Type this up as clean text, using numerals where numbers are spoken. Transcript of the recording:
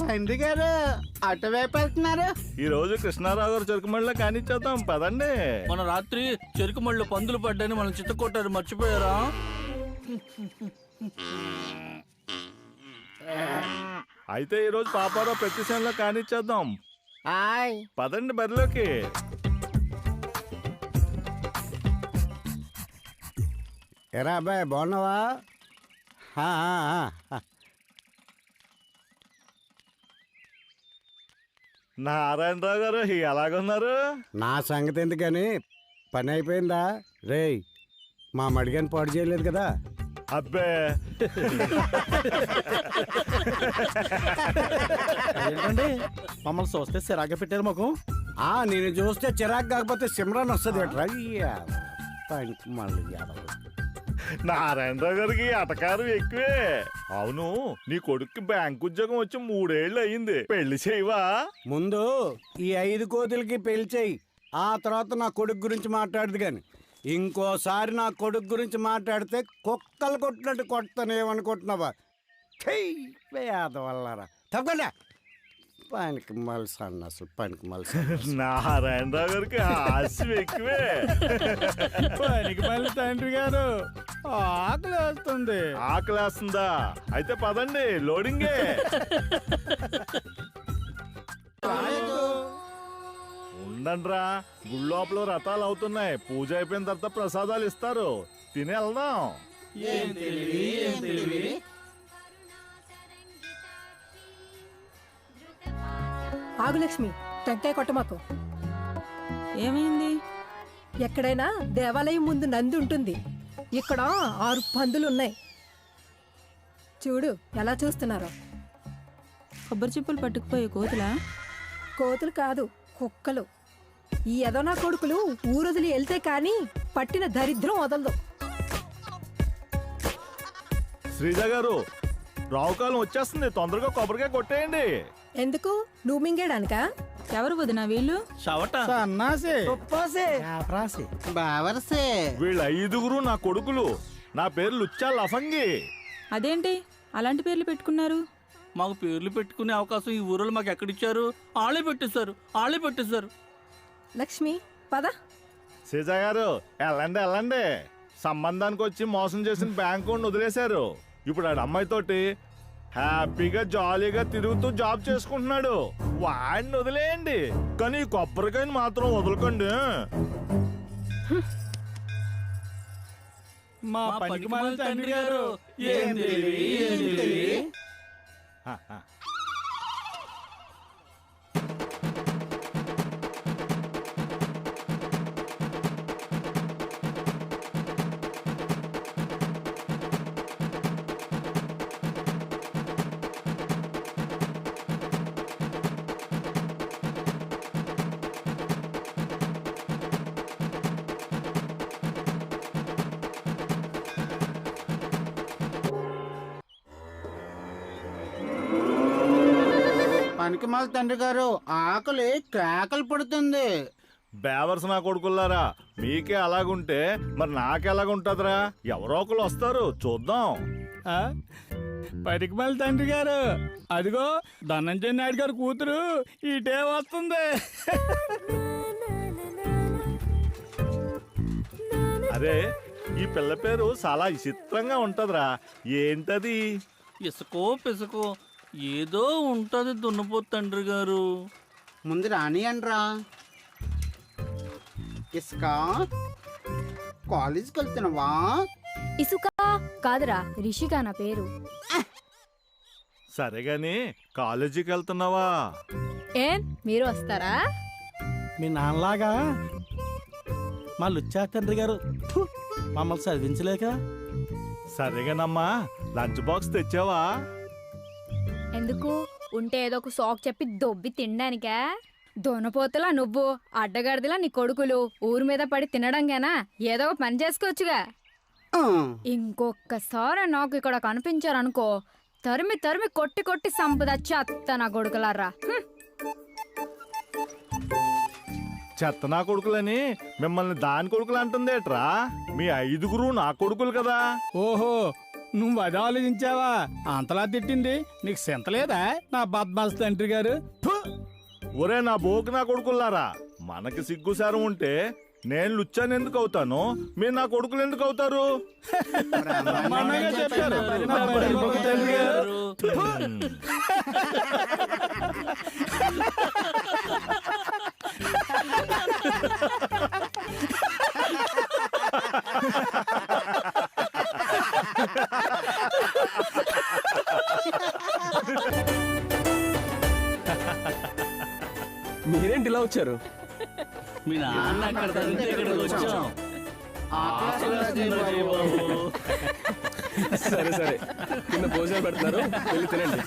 తండ్రి గారు అటువైపు వెళ్తున్నారు. ఈ రోజు కృష్ణారావు గారు చెరుకుమళ్ళలో కానిచ్చేద్దాం పదండి. మన రాత్రి చెరుకు మళ్ళీ పందులు పడ్డాని మనం చిత్తకొట్టారు, మర్చిపోయారా? అయితే ఈ రోజు పాపారావు ప్రతి శనిలో కానిచ్చేద్దాం. హాయ్. పదండి బరిలోకి. ఎరా అబ్బాయి బాగున్నావా? నారాయణరావు గారు ఎలాగున్నారు? నా సంగతి ఎందుకని పని అయిపోయిందా? రేయ్ మా మడిగాని పాడు చేయలేదు కదా? అబ్బే ఏంటండి మమ్మల్ని చూస్తే సిరాగా పెట్టారు మాకు. నేను చూస్తే చిరాకు కాకపోతే సిమ్రాన్ వస్తుంది ఎట్రా పనికి మళ్ళీ నారాయణరావు గారికి అటకారం ఎక్కువే. అవును, నీ కొడుక్కి బ్యాంకు ఉద్యోగం వచ్చి 3 ఏళ్ళు అయ్యింది. పెళ్లి చేయవా? ముందు ఈ 5 కోతులకి పెళ్లి చేయి, ఆ తర్వాత నా కొడుకు గురించి మాట్లాడదు. కానీ ఇంకోసారి నా కొడుకు గురించి మాట్లాడితే కుక్కలు కొట్టినట్టు కొడతానేమనుకుంటున్నావా? వల్లరా తప్పకుండా పనికి మలిసి అన్న అసలు పనికి మలిసి. నారాయణరావు గారికి హాస్యం ఎక్కువే. పనికి మళ్ళీ తండ్రి గారు ఆకలి వస్తుంది. ఆకలి వేస్తుందా? అయితే పదండి లోడింగే. ఉండండ్రా, గుడి లోపల రథాలు అవుతున్నాయి. పూజ అయిపోయిన తర్వాత ప్రసాదాలు ఇస్తారు, తిని వెళ్దాం. ఆగు లక్ష్మి, టెంకాయ కొట్టమాకు. ఏమైంది? ఎక్కడైనా దేవాలయం ముందు నంది ఉంటుంది, ఇక్కడ 6 పందులున్నాయి. చూడు ఎలా చూస్తున్నారో. కొబ్బరి చిప్పులు పట్టుకుపోయే కోతులా? కోతులు కాదు, కుక్కలు. ఈ ఎదనా కొడుకులు ఊరొదిలి వెళ్తే కాని పట్టిన దరిద్రం వదలదు. శ్రీజ గారు, రావుకాలం వచ్చేస్తుంది, తొందరగా కొబ్బరికాయ కొట్టేయండి. ఎందుకు? నువ్వు మింగేడానికా? ఎవరు వదినా వీళ్ళు? షవట సన్నాసి వీళ్ళ 5గురు నా కొడుకులు. నా పేరు లుచ్చా లఫంగి. అదేంటి అలాంటి పేర్లు పెట్టుకున్నారు? మాకు పేర్లు పెట్టుకునే అవకాశం ఈ ఊరిలో మాకు ఎక్కడిచ్చారు? ఆళ్ళే పెట్టేశారు. లక్ష్మి పద. శ్రీజ గారు వెళ్ళండి వెళ్ళండి. సంబంధానికి వచ్చి మోసం చేసిన బ్యాంకు వదిలేశారు. ఇప్పుడు ఆడ అమ్మాయితోటి హ్యాపీగా జాలీగా తిరుగుతూ జాబ్ చేసుకుంటున్నాడు. వాడిని వదిలేయండి, కానీ ఈ కొబ్బరికాయని మాత్రం వదలకండి. మా పనికి మళ్ళీ తండ్రి గారు పనికి మళ్ళీ తండ్రి గారు ఆకలి కేకలు పడుతుంది. బేవర్స్ నా కొడుకుల్లారా, మీకే అలాగుంటే మరి నాకెలాగుంటదిరా? ఎవరో ఒకరు వస్తారు, చూద్దాం. పనికి మళ్ళీ తండ్రి గారు అదిగో ధనంజయ నాయుడు గారు కూతురు ఇటే వస్తుంది. అరే, ఈ పిల్ల పేరు చాలా విచిత్రంగా ఉంటదిరా. ఏంటది? ఇసుకో పిసుకో ఏదో ఉంటది దున్నపోతు తండ్రి గారు. ముందు రాని అనరా. ఇసుక కాలేజీకి వెళ్తున్నావా? ఇసుక కాదురా, రిషిక నా పేరు. సరే గాని కాలేజీకి వెళ్తున్నావా? ఏం మీరు వస్తారా? మీ నాన్నలాగా మా లుచ్చా తండ్రి గారు మమ్మల్ని చదివించలేక. సరేగానమ్మా, లంచ్ బాక్స్ తెచ్చావా? ఎందుకు? ఉంటే ఏదో ఒక సాక్ చెప్పి దొబ్బి తినడానికా? దొనపోతులా నువ్వు, అడ్డగడిదిలా నీ కొడుకులు ఊరి మీద పడి తినడంగానా? ఏదో ఒక పని చేసుకోవచ్చుగా. ఇంకొకసారి నాకు ఇక్కడ కనిపించారనుకో, తరిమి తరిమి కొట్టి కొట్టి సంపదచ్చి అత్త నా కొడుకులారా. చెత్త నా కొడుకులని మిమ్మల్ని దాని కొడుకులు అంటుందేట్రా? మీ 5గురు నా కొడుకులు కదా. ఓహో, నువ్వు అది ఆలోచించావా? అంతలా తిట్టింది నీకు సింతలేదా నా బద్మాస్ తండ్రి గారు? ఫు! ఒరే నా బోకు నా కొడుకులారా, మనకి సిగ్గుసారం ఉంటే నేను లుచ్చాను ఎందుకు అవుతాను, మీరు నా కొడుకులు ఎందుకు అవుతారు? బ్రహ్మాండంగా చెప్పారు నా బడిబొక్క తండ్రి గారు. మీరేంటి ఇలా వచ్చారు? మీ నాన్న అక్కడ తగ్గితే ఇక్కడికి వచ్చాం. ఆశీర్వదించండి బాబు. సరే సరే, కింద భోజనాలు పెడుతున్నారు, వెళ్ళి తినండి.